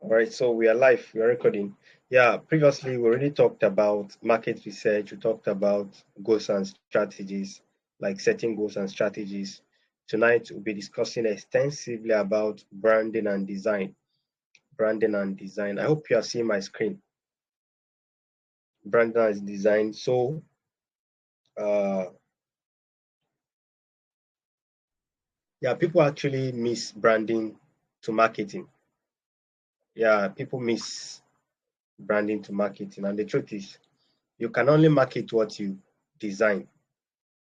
All right, so we are live, we are recording. Yeah, previously we already talked about market research, we talked about goals and strategies, like setting goals and strategies. Tonight we'll be discussing extensively about branding and design. Branding and design. I hope you are seeing my screen. Branding and design. So, uh, yeah, people actually miss branding to marketing. Yeah, people miss branding to marketing. And the truth is, you can only market what you design.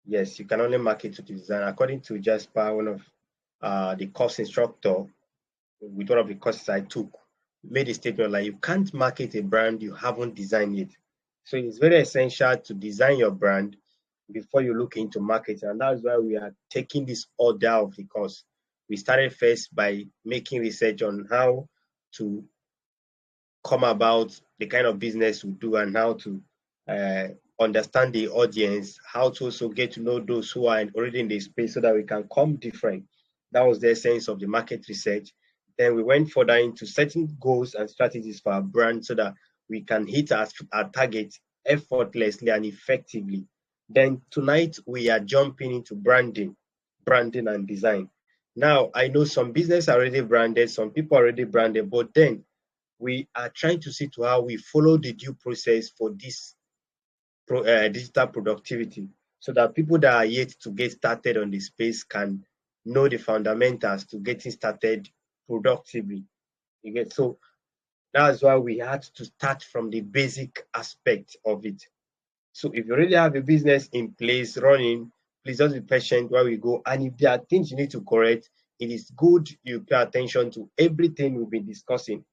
Yes, you can only market to design. According to Jasper, one of the course instructor with one of the courses I took, made a statement like you can't market a brand you haven't designed it. So it's very essential to design your brand before you look into marketing. And that's why we are taking this order of the course. We started first by making research on how to come about the kind of business we do and how to uh, understand the audience, how to also get to know those who are already in the space so that we can come different. That was the essence of the market research. Then we went further into setting goals and strategies for our brand so that we can hit our target effortlessly and effectively. Then tonight we are jumping into branding and design. Now I know some business are already branded, some people are already branded, but then we are trying to see to how we follow the due process for this digital productivity so that people that are yet to get started on the space can know the fundamentals to getting started productively. You get so that's why we had to start from the basic aspect of it. So if you already have a business in place running, please just be patient while we go. And if there are things you need to correct, it is good you pay attention to everything we've been discussing.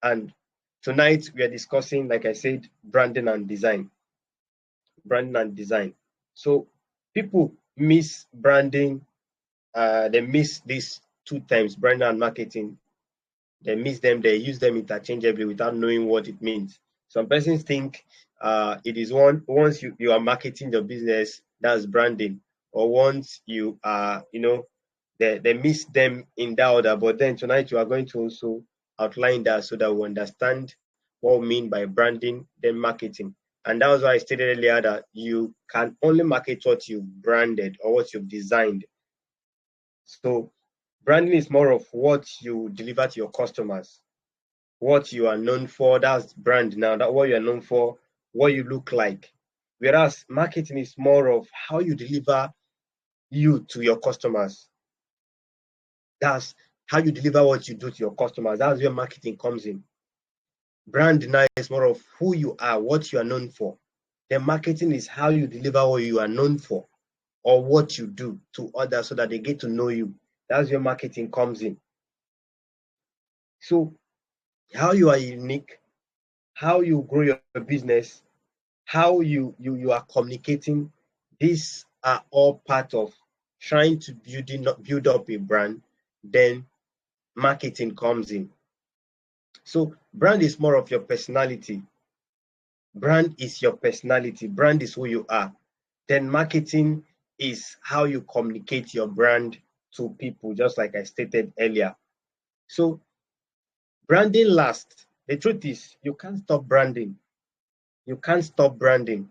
And tonight we are discussing, like I said, branding and design. Branding and design. So people miss branding, they miss these two terms, branding and marketing. They miss them, they use them interchangeably without knowing what it means. Some persons think it is once you are marketing your business, that's branding. Or once you are, they miss them in that order. But then tonight you are going to also outline that so that we understand what we mean by branding, then marketing. And that was why I stated earlier that you can only market what you've branded or what you've designed. So branding is more of what you deliver to your customers, what you are known for. That's brand now. That what you are known for, what you look like. Whereas marketing is more of how you deliver you to your customers. That's how you deliver what you do to your customers. That's where marketing comes in. Brand now is more of who you are, what you are known for. Then marketing is how you deliver what you are known for or what you do to others so that they get to know you. That's where marketing comes in. So how you are unique, how you grow your business, how you are communicating, these are all part of trying to build up a brand. Then marketing comes in. So brand is more of your personality. Brand is your personality. Brand is who you are. Then marketing is how you communicate your brand to people, just like I stated earlier. So branding lasts. The truth is, you can't stop branding. You can't stop branding.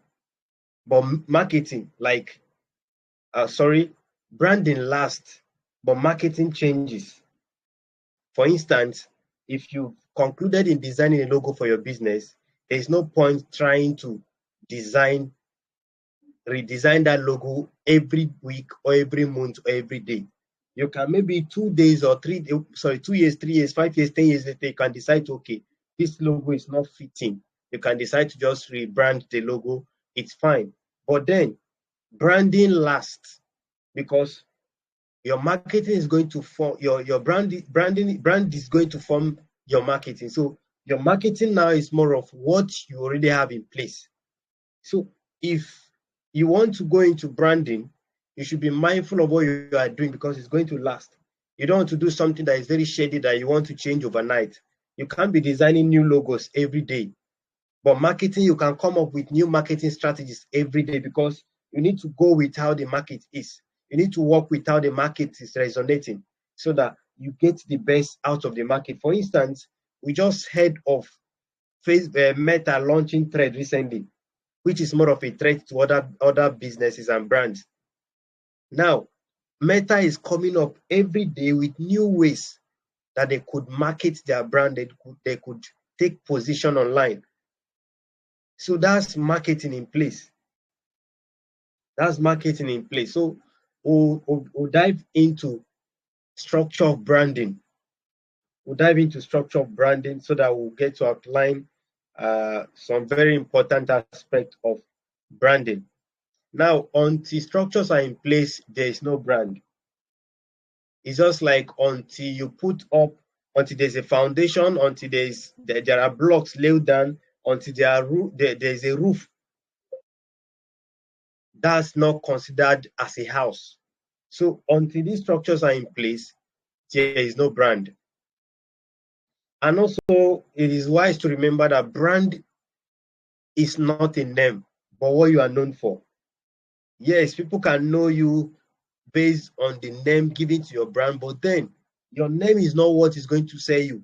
But marketing, branding lasts, but marketing changes. For instance, if you concluded in designing a logo for your business, there is no point trying to design, redesign that logo every week or every month or every day. You can maybe 2 days or 2 years, 3 years, 5 years, 10 years later, you can decide to, okay, this logo is not fitting. You can decide to just rebrand the logo. It's fine. But then branding lasts because your marketing is going to form your brand is going to form your marketing. So your marketing now is more of what you already have in place. So if you want to go into branding, you should be mindful of what you are doing because it's going to last. You don't want to do something that is very shady that you want to change overnight. You can't be designing new logos every day. But marketing, you can come up with new marketing strategies every day because you need to go with how the market is. You need to work with how the market is resonating so that you get the best out of the market. For instance, we just heard of Meta launching Thread recently, which is more of a threat to other businesses and brands. Now, Meta is coming up every day with new ways that they could market their brand, they could take position online. So that's marketing in place. That's marketing in place. So we'll dive into structure of branding. We'll dive into structure of branding so that we'll get to outline some very important aspects of branding. Now, until structures are in place, there is no brand. It's just like until you put up, until there's a foundation, until there are blocks laid down, until there's a roof, that's not considered as a house. So until these structures are in place, there is no brand. And also, it is wise to remember that brand is not a name, but what you are known for. Yes, people can know you based on the name given to your brand, but then your name is not what is going to sell you.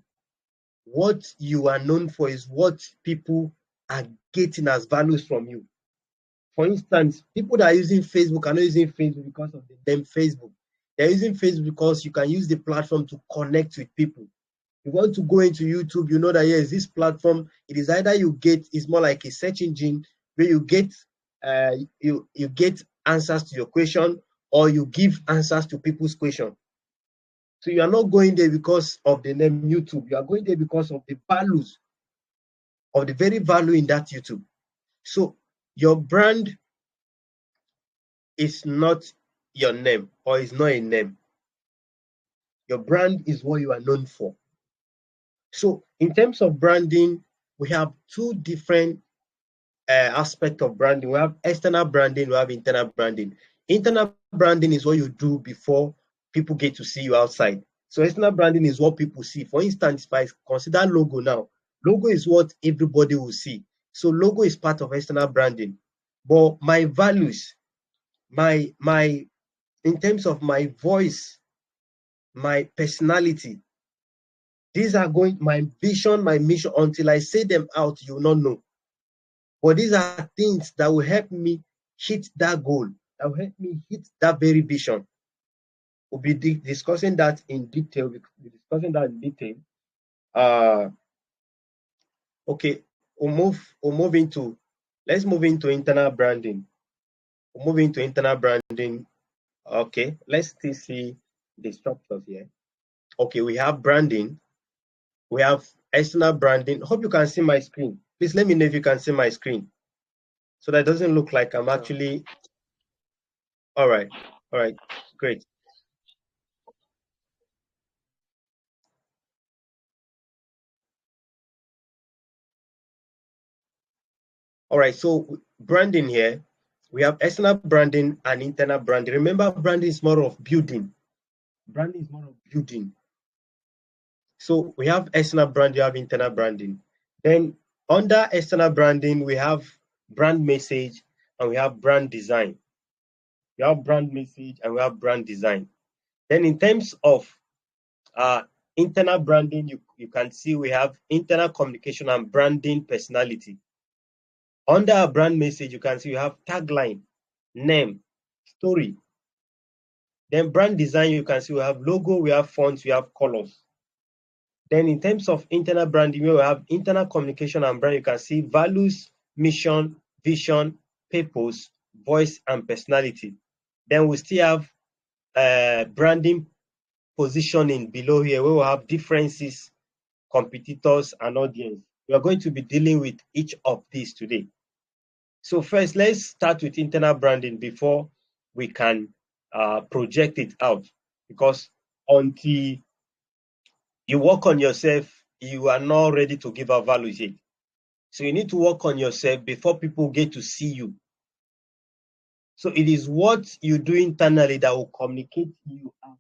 What you are known for is what people are getting as values from you. For instance, people that are using Facebook are not using Facebook because of the name Facebook. They're using Facebook because you can use the platform to connect with people. You want to go into YouTube, you know that yes, this platform, it is either it's more like a search engine where you get you get answers to your question, or you give answers to people's question. So you are not going there because of the name YouTube. You are going there because of the values, of the very value in that YouTube. So your brand is not your name, or is not a name. Your brand is what you are known for. So in terms of branding, we have two different aspects of branding. We have external branding, we have internal branding. Internal branding is what you do before people get to see you outside. So external branding is what people see. For instance, if I consider logo now, logo is what everybody will see. So logo is part of external branding. But my values, in terms of my voice, my personality, these are my vision, my mission, until I say them out, you will not know. But these are things that will help me hit that goal, that will help me hit that very vision. We'll be discussing that in detail. Okay, let's move into internal branding. We'll move into internal branding. Okay, let's still see the structures here. Okay, we have branding. We have external branding. Hope you can see my screen. Please let me know if you can see my screen, so that it doesn't look like I'm actually. All right, great. All right, so branding here, we have external branding and internal branding. Remember, branding is more of building. Branding is more of building. So we have external branding, you have internal branding. Then under external branding, we have brand message and we have brand design. We have brand message and we have brand design. Then in terms of internal branding, you can see we have internal communication and branding personality. Under our brand message, you can see you have tagline, name, story. Then brand design, you can see we have logo, we have fonts, we have colors. Then in terms of internal branding, we have internal communication and brand. You can see values, mission, vision, purpose, voice, and personality. Then we still have branding positioning below here, where we have differences, competitors, and audience. We are going to be dealing with each of these today. So first, let's start with internal branding before we can project it out, because until you work on yourself, you are not ready to give out value yet. So you need to work on yourself before people get to see you. So it is what you do internally that will communicate to you outside.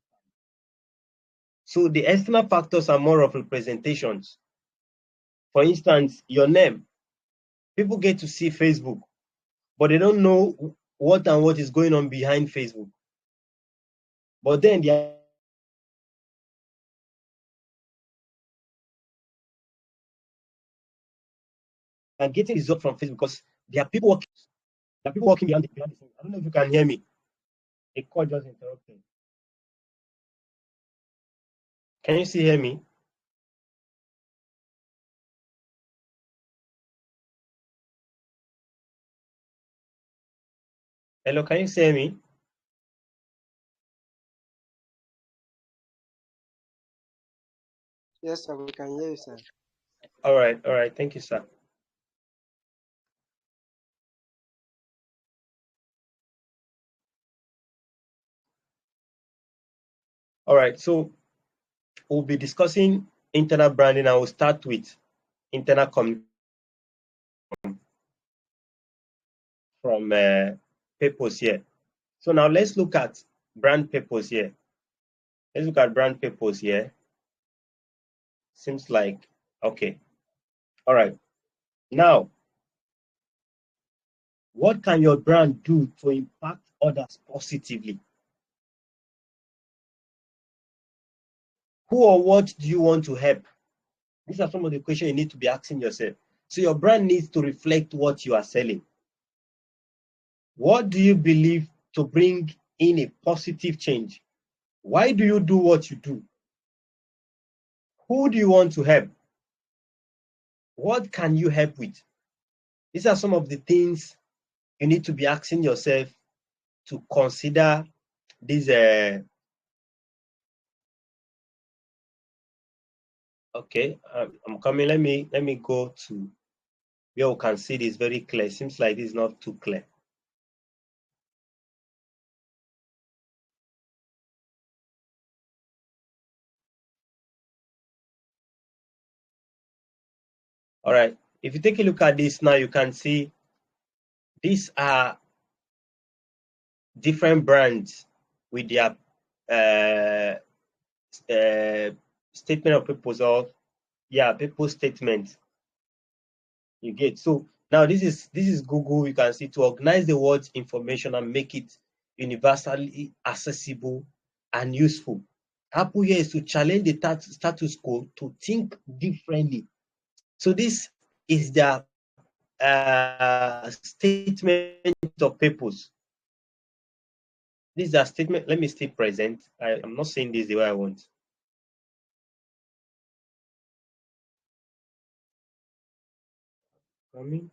So the external factors are more of representations. For instance, your name. People get to see Facebook, but they don't know what is going on behind Facebook. But then and getting results from Facebook because there are people working behind the scenes. I don't know if you can hear me. A call just interrupted. Can you still hear me? Hello, can you still hear me? Yes, sir, we can hear you, sir. All right. Thank you, sir. All right, so we'll be discussing internal branding, and we'll start with internal communication from purpose here. So now let's look at brand purpose here. Let's look at brand purpose here. Seems like, okay. All right. Now, what can your brand do to impact others positively? Who or what do you want to help? These are some of the questions you need to be asking yourself. So your brand needs to reflect what you are selling. What do you believe to bring in a positive change? Why do you do what you do? Who do you want to help? What can you help with? These are some of the things you need to be asking yourself to consider this. Okay, I'm coming. Let me go to where we can see this very clear. Seems like this is not too clear. All right. If you take a look at this now, you can see these are different brands with their statement of purpose, or purpose statement. You get. So now this is Google. You can see, to organize the world's information and make it universally accessible and useful. Apple here is to challenge the status quo, to think differently. So this is their statement of purpose. This is a statement. Let me stay present. I'm not saying this the way I want. Coming.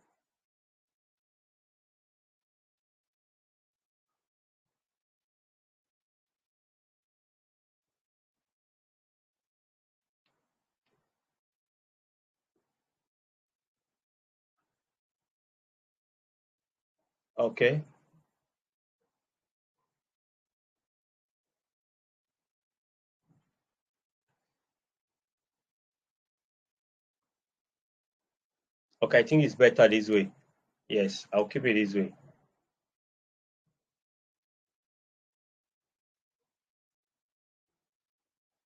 Okay. Okay, I think it's better this way. Yes, I'll keep it this way.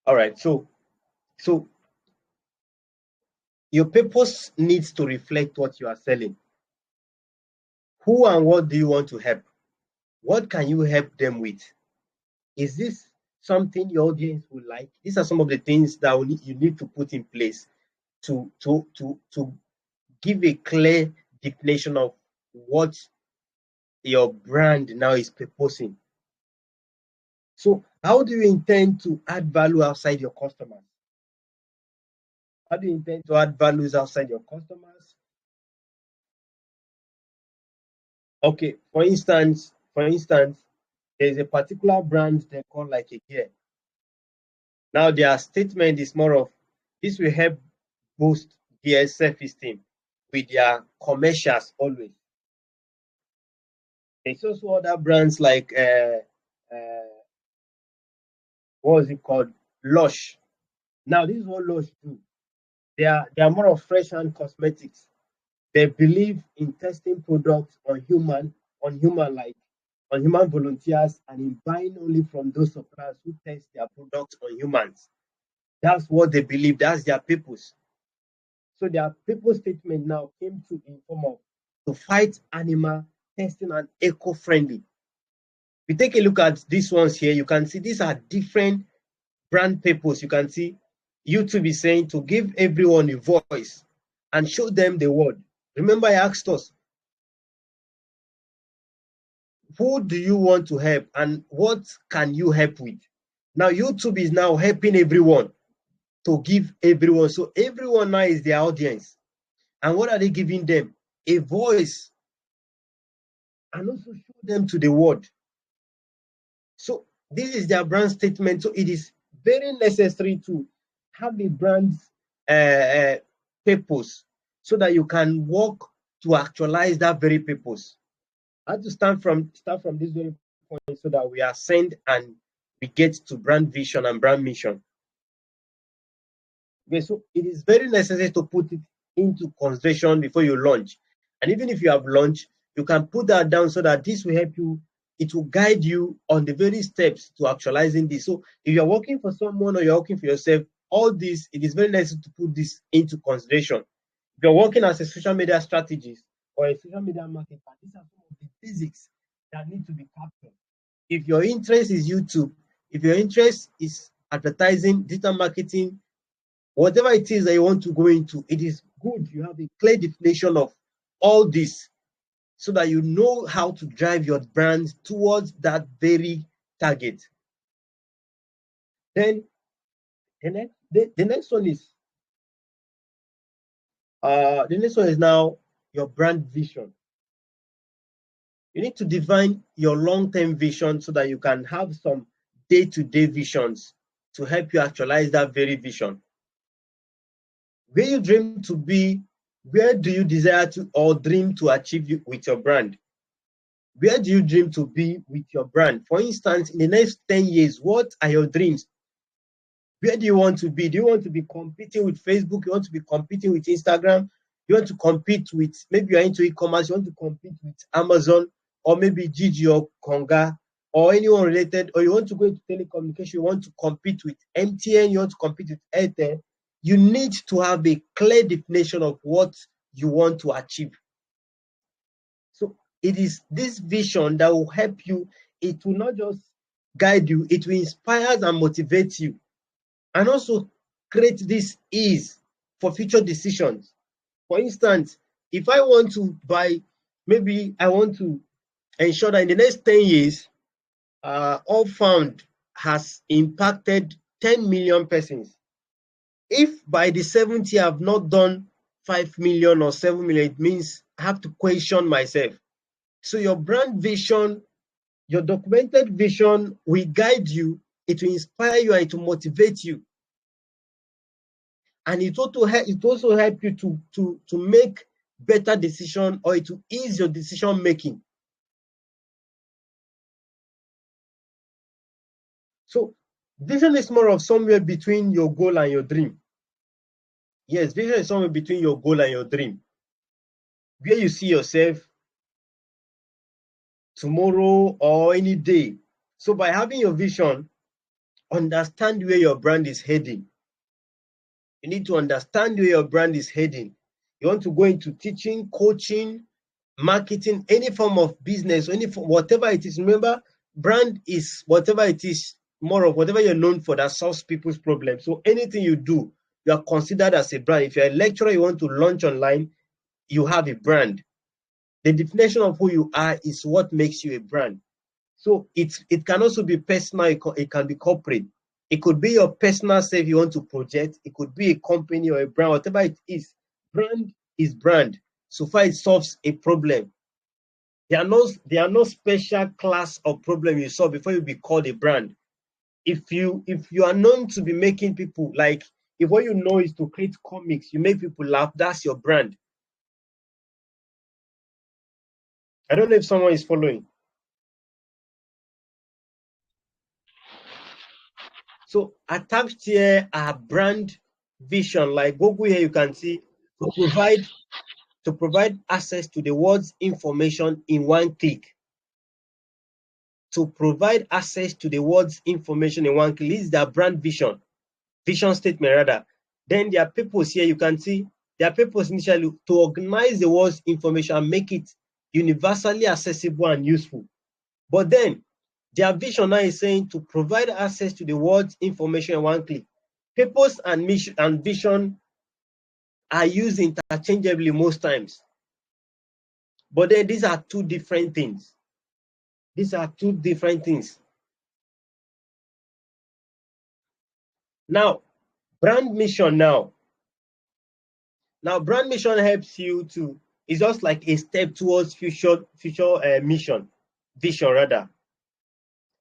All right. So your purpose needs to reflect what you are selling. Who and what do you want to help? What can you help them with? Is this something your audience will like? These are some of the things that you need to put in place to give a clear definition of what your brand now is proposing. So how do you intend to add value outside your customers? How do you intend to add values outside your customers? Okay, for instance, there's a particular brand they call like a gear. Now their statement is more of, this will help boost their self-esteem with their commercials always. There's also other brands like what is it called? Lush. Now this is what Lush do. They are more of fresh hand cosmetics. They believe in testing products on human volunteers, and in buying only from those suppliers who test their products on humans. That's what they believe. That's their purpose. So their purpose statement now came to in form of to fight animal testing and eco-friendly. If you take a look at these ones here, you can see these are different brand purpose. You can see YouTube is saying to give everyone a voice and show them the world. Remember, I asked us, who do you want to help and what can you help with? Now, YouTube is now helping everyone to give everyone. So everyone now is their audience. And what are they giving them? A voice, and also show them to the world. So this is their brand statement. So it is very necessary to have a brand purpose so that you can work to actualize that very purpose. I have to start from this very point so that we ascend and we get to brand vision and brand mission. Okay, so it is very necessary to put it into consideration before you launch. And even if you have launched, you can put that down so that this will help you. It will guide you on the very steps to actualizing this. So if you're working for someone or you're working for yourself, all this, it is very necessary to put this into consideration. If you're working as a social media strategist or a social media marketer, these are some of the basics that need to be captured. If your interest is YouTube, if your interest is advertising, digital marketing, whatever it is that you want to go into, it is good you have a clear definition of all this so that you know how to drive your brand towards that very target. Then the next one is now your brand vision. You need to define your long-term vision so that you can have some day-to-day visions to help you actualize that very vision. Where you dream to be, where do you desire to or dream to achieve with your brand? Where do you dream to be with your brand? For instance, in the next 10 years, what are your dreams? Where do you want to be? Do you want to be competing with Facebook? You want to be competing with Instagram? You want to compete with, maybe you're into e-commerce, you want to compete with Amazon or maybe Gigi or Konga or anyone related, or you want to go into telecommunication, you want to compete with MTN, you want to compete with Airtel. You need to have a clear definition of what you want to achieve. So it is this vision that will help you. It will not just guide you, it will inspire and motivate you, and also create this ease for future decisions. For instance, if I want to buy, maybe I want to ensure that in the next 10 years, Allfound has impacted 10 million persons. If by the 7th year I've not done 5 million or 7 million, it means I have to question myself. So your brand vision, your documented vision will guide you, it will inspire you, and it will motivate you. And it also help you to make better decision, or it will ease your decision making. So vision is more of somewhere between your goal and your dream. Yes, vision is somewhere between your goal and your dream. Where you see yourself tomorrow or any day. So by having your vision, understand where your brand is heading. You need to understand where your brand is heading. You want to go into teaching, coaching, marketing, any form of business, whatever it is. Remember, brand is whatever it is, more of whatever you're known for that solves people's problems. So anything you do, you are considered as a brand. If you're a lecturer, you want to launch online, you have a brand. The definition of who you are is what makes you a brand. So it can also be personal, it can be corporate. It could be your personal self you want to project. It could be a company or a brand, whatever it is. Brand is brand. So far it solves a problem. There are no special class of problem you solve before you be called a brand. If you are known to be making people, like, if what you know is to create comics, you make people laugh, that's your brand. I don't know if someone is following. So attached here are brand vision, like Google here you can see, to provide access to the world's information in one click. To provide access to the world's information in one click. This is their brand vision statement rather. Then their purpose here, you can see their purpose initially to organize the world's information and make it universally accessible and useful. But then their vision now is saying to provide access to the world's information in one click. Purpose and mission and vision are used interchangeably most times. But then these are two different things. These are two different things. Now, brand mission now. Now, brand mission helps you to, it's just like a step towards future mission, vision rather.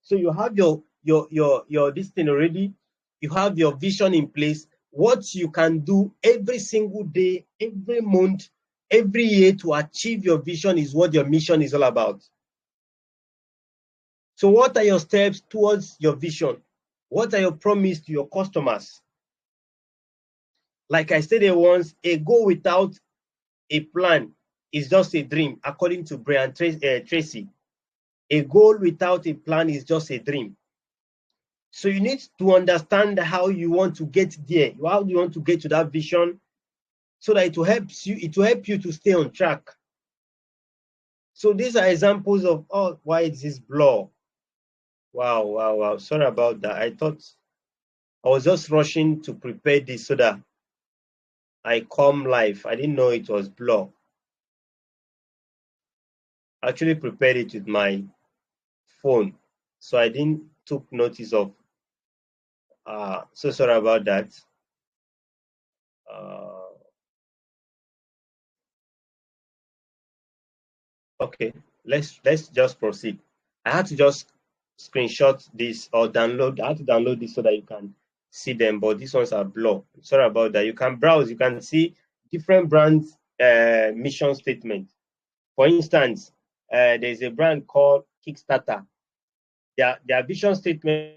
So you have your this thing already. You have your vision in place. What you can do every single day, every month, every year to achieve your vision is what your mission is all about. So what are your steps towards your vision? What are your promise to your customers? Like I said once, a goal without a plan is just a dream, according to Brian Tracy. A goal without a plan is just a dream. So you need to understand how you want to get there, how you want to get to that vision, so that it will help you to stay on track. So these are examples of why is this blur. Wow. Sorry about that. I thought I was just rushing to prepare this so that I come live. I didn't know it was blur. I actually prepared it with my phone, so I didn't took notice of. So sorry about that. Okay, let's just proceed. I had to just screenshot this or download. I had to download this so that you can see them, but these ones are blur. Sorry about that. You can browse. You can see different brands' mission statement. For instance, there's a brand called Kickstarter. Their vision statement.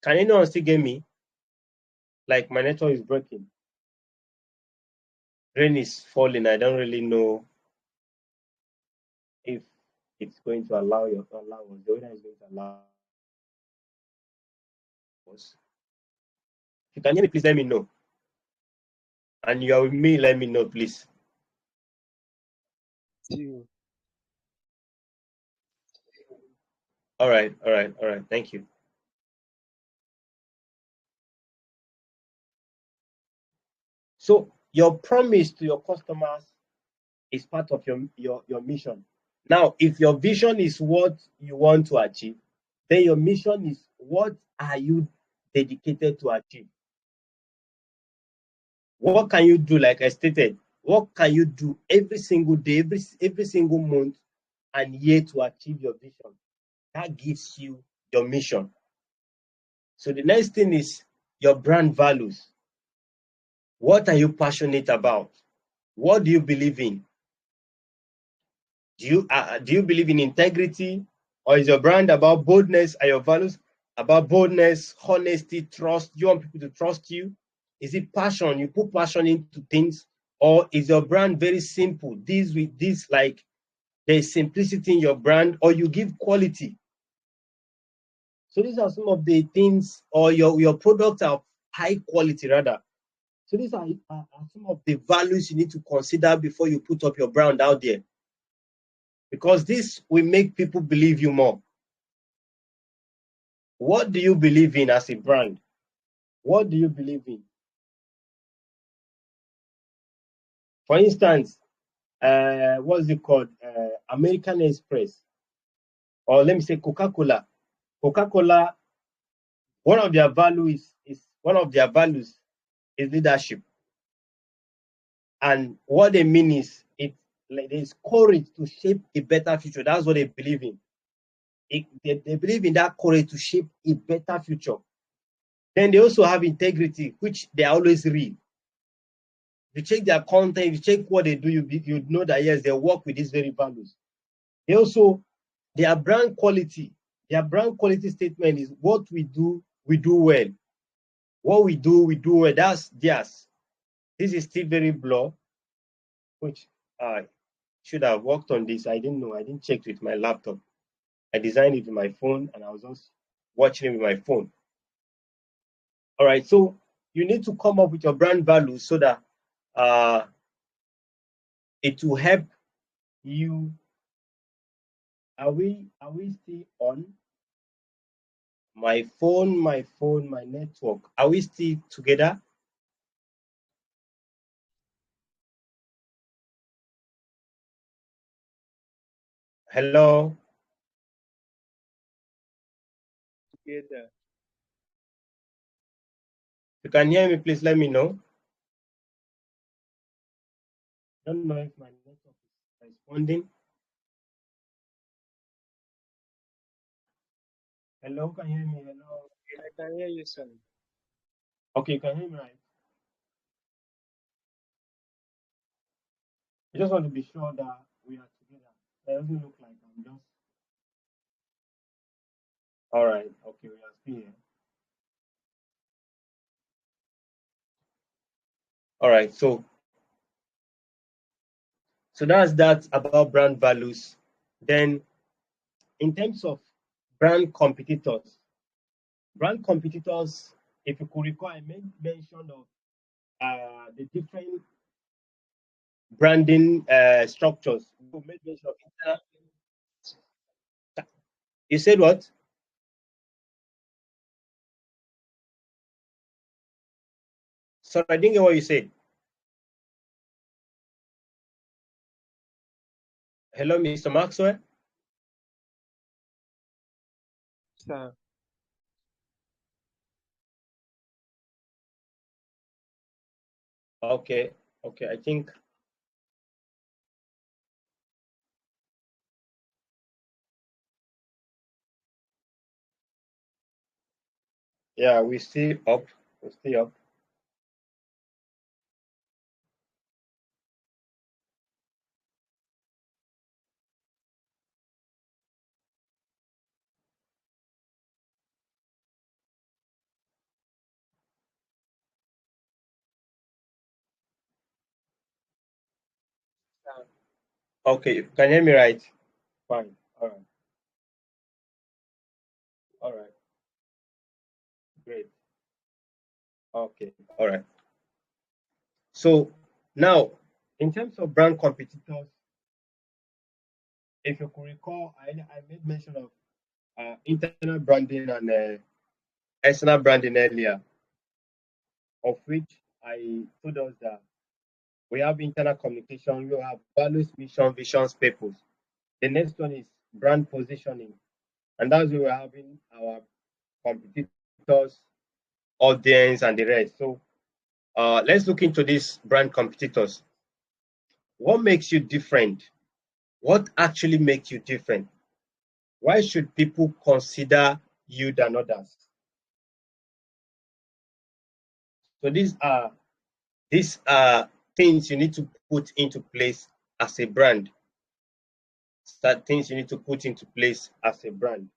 Can anyone still get me? Like my network is breaking. Rain is falling. I don't really know if it's going to allow us. The weather is going to allow us. If you can hear me, please let me know. And you are with me, let me know, please. All right. Thank you. So your promise to your customers is part of your mission. Now, if your vision is what you want to achieve, then your mission is what are you dedicated to achieve? What can you do? Like I stated, what can you do every single day, every single month and year to achieve your vision? That gives you your mission. So the next thing is your brand values. What are you passionate about? What do you believe in? Do you believe in integrity, or is your brand about boldness? Are your values about boldness, honesty, trust? You want people to trust you? Is it passion? You put passion into things, or is your brand very simple? This with this, like there's simplicity in your brand, or you give quality. So these are some of the things, or your products are high quality rather. So these are some of the values you need to consider before you put up your brand out there, because this will make people believe you more. What do you believe in as a brand? What do you believe in? For instance, what's it called? American Express, or let me say Coca-Cola. Coca-Cola, one of their values is leadership. And what they mean is like there's courage to shape a better future. That's what they believe in. They believe in that courage to shape a better future. Then they also have integrity, which they always read. You check their content, you check what they do, you know that yes, they work with these very values. They also, their brand quality statement is what we do well. What we do well. That's theirs. This is still very blur, which I should have worked on this. I didn't know. I didn't check with my laptop. I designed it with my phone and I was just watching it with my phone. All right. So you need to come up with your brand values so that it will help you. Are we still on? My phone, my network. Are we still together? Hello? Together. You can hear me, please let me know. I don't know if my network is responding. Hello, can you hear me? Hello. I can hear you, sir. Okay, you can hear me right. I just want to be sure that we are together. It doesn't look like I'm just. All right. Okay, we are still here. All right. So that's that about brand values. Then, in terms of brand competitors, if you could recall, I made mention of the different branding structures. You made mention of You said what? Sorry, I didn't get what you said. Hello, Mr. Maxwell. Sir. Okay, okay. I think yeah, we still up. We still up. Sir. Okay, you can hear me right? Fine. All right. All right. Great. Okay. All right. So now, in terms of brand competitors, if you could recall, I made mention of internal branding and external branding earlier, of which I told us that we have internal communication, we have values, mission, visions, purpose. The next one is brand positioning, and that's where we're having our competitors, audience, and the rest. So let's look into these brand competitors. What makes you different? What actually makes you different? Why should people consider you than others? So these are things you need to put into place as a brand. That things you need to put into place as a brand.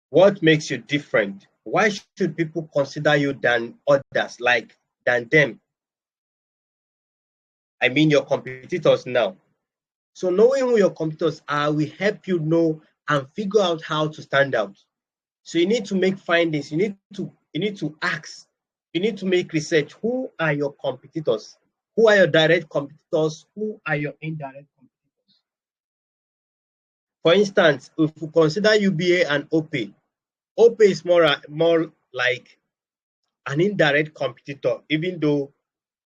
What makes you different? Why should people consider you than others, like than them? I mean your competitors now. So knowing who your competitors are will help you know and figure out how to stand out. So you need to make findings. You need to ask. You need to make research. Who are your competitors? Who are your direct competitors? Who are your indirect competitors? For instance, if we consider UBA and OPay, OPay is more like an indirect competitor, even though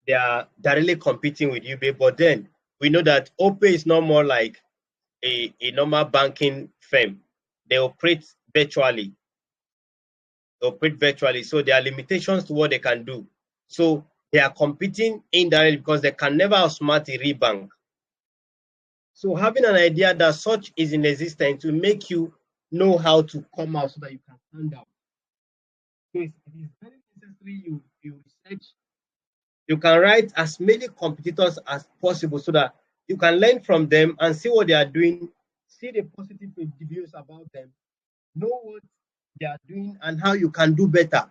they are directly competing with UBA. But then we know that OPay is not more like a normal banking firm. They operate virtually. So there are limitations to what they can do. So they are competing indirectly because they can never outsmart a real bank. So having an idea that such is in existence will make you know how to come out so that you can stand out. So it is very necessary you research. You can write as many competitors as possible so that you can learn from them and see what they are doing, see the positive reviews about them, know what they are doing and how you can do better.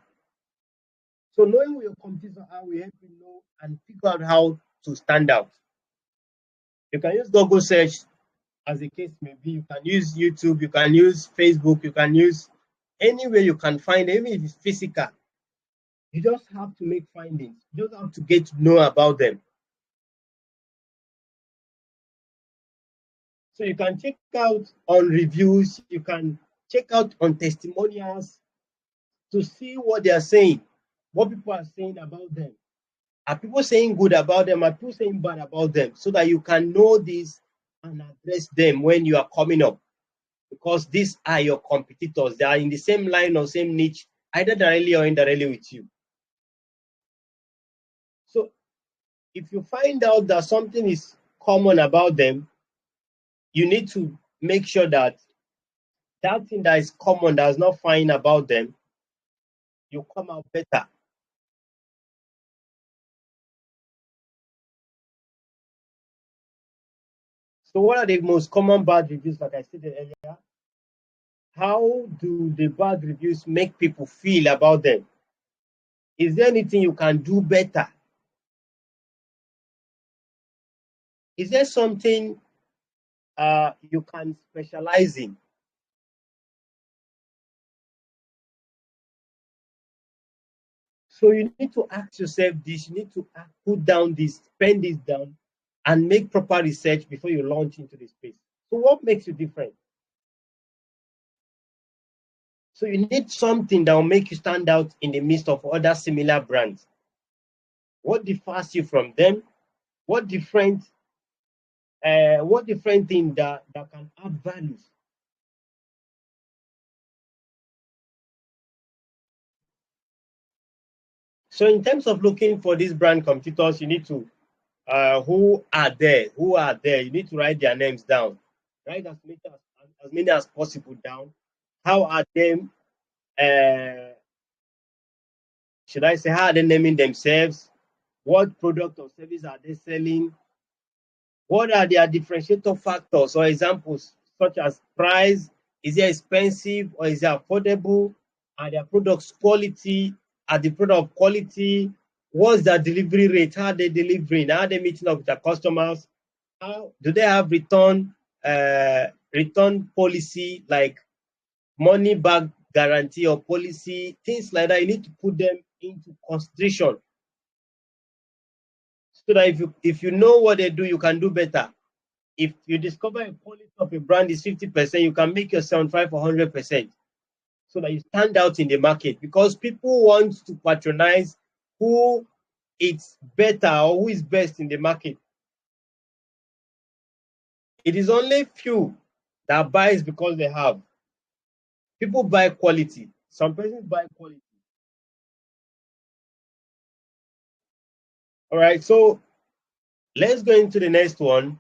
So knowing who your competitors are will help you know and figure out how to stand out. You can use Google search as the case may be. You can use YouTube, you can use Facebook, you can use anywhere you can find, even if it's physical. You just have to make findings. You just have to get to know about them. So you can check out on reviews, you can check out on testimonials to see what they are saying, what people are saying about them. Are people saying good about them? Are people saying bad about them? So that you can know this and address them when you are coming up. Because these are your competitors. They are in the same line or same niche, either directly or indirectly with you. So if you find out that something is common about them, you need to make sure that that thing that is common, that's not fine about them, you come out better. So what are the most common bad reviews, like I stated earlier? How do the bad reviews make people feel about them? Is there anything you can do better? Is there something you can specialize in? So you need to ask yourself this, you need to put down this, pen this down, and make proper research before you launch into the space. So what makes you different? So you need something that will make you stand out in the midst of other similar brands. What differs you from them? What different thing that can add values? So in terms of looking for these brand competitors, you need to who are there? Who are there? You need to write their names down. Write as many as possible down. How are them? Uh, should I say how are they naming themselves? What product or service are they selling? What are their differentiator factors or examples, such as price? Is it expensive or is it affordable? Are their products quality? Are the product quality? What's their delivery rate? How are they delivering? How are they meeting up with their customers? How do they have return policy, like money back guarantee or policy, things like that? You need to put them into consideration so that if you know what they do, you can do better. If you discover a quality of a brand is 50%, you can make your 75 or 100%, so that you stand out in the market, because people want to patronize who is better or who is best in the market. It is only few that buys because they have. People buy quality. Some persons buy quality. All right, so let's go into the next one,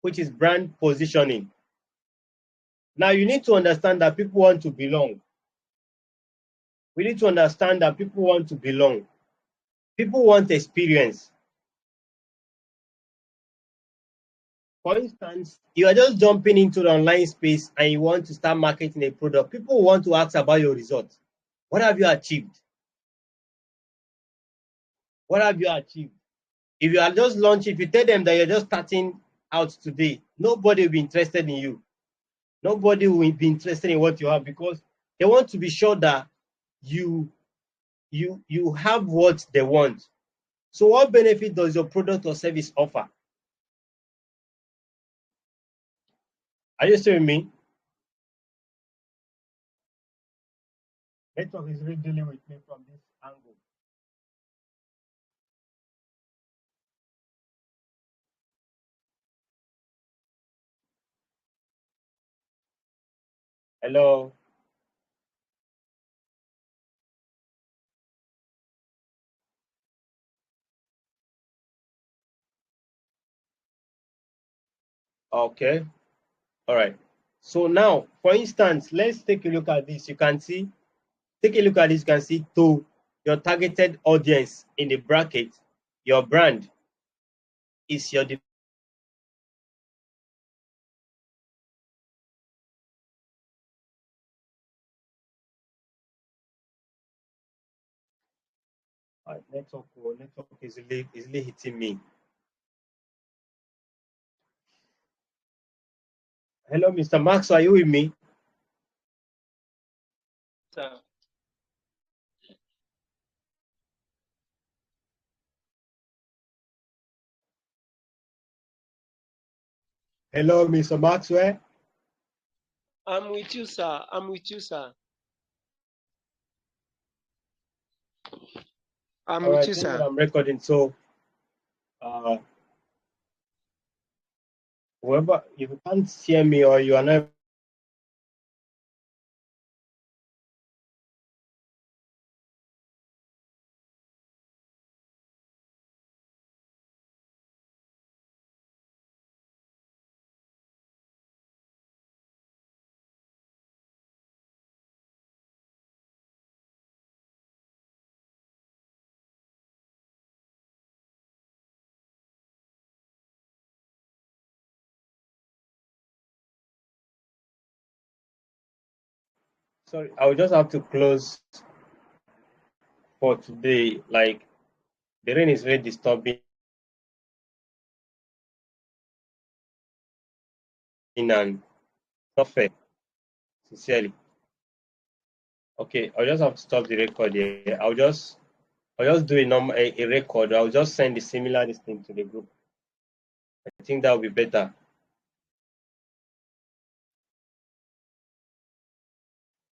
which is brand positioning. Now you need to understand that people want to belong. We need to understand that people want to belong. People want experience. For instance, you are just jumping into the online space and you want to start marketing a product. People want to ask about your results. What have you achieved? What have you achieved? If you are just launching, if you tell them that you're just starting out today, nobody will be interested in you. Nobody will be interested in what you have, because they want to be sure that you have what they want. So what benefit does your product or service offer? Are you still with me? Network is really dealing with me from this angle. Hello. Okay. All right. So now, for instance, let's take a look at this. You can see, take a look at this. You can see to your targeted audience in the bracket, your brand is your. Network is easily hitting me. Hello, Mr. Max, are you with me? Sir. Hello, Mr. Maxwell. I'm with you, sir. I'm with you, sir. I'm All with right, you, thank God sir. I'm recording. So, uh, whoever, if you can't hear me or you are not, sorry, I will just have to close for today. Like, the rain is very disturbing and not fair, sincerely. Okay, I'll just have to stop the record here. I'll just do a record. I'll just send the similar this thing to the group. I think that will be better.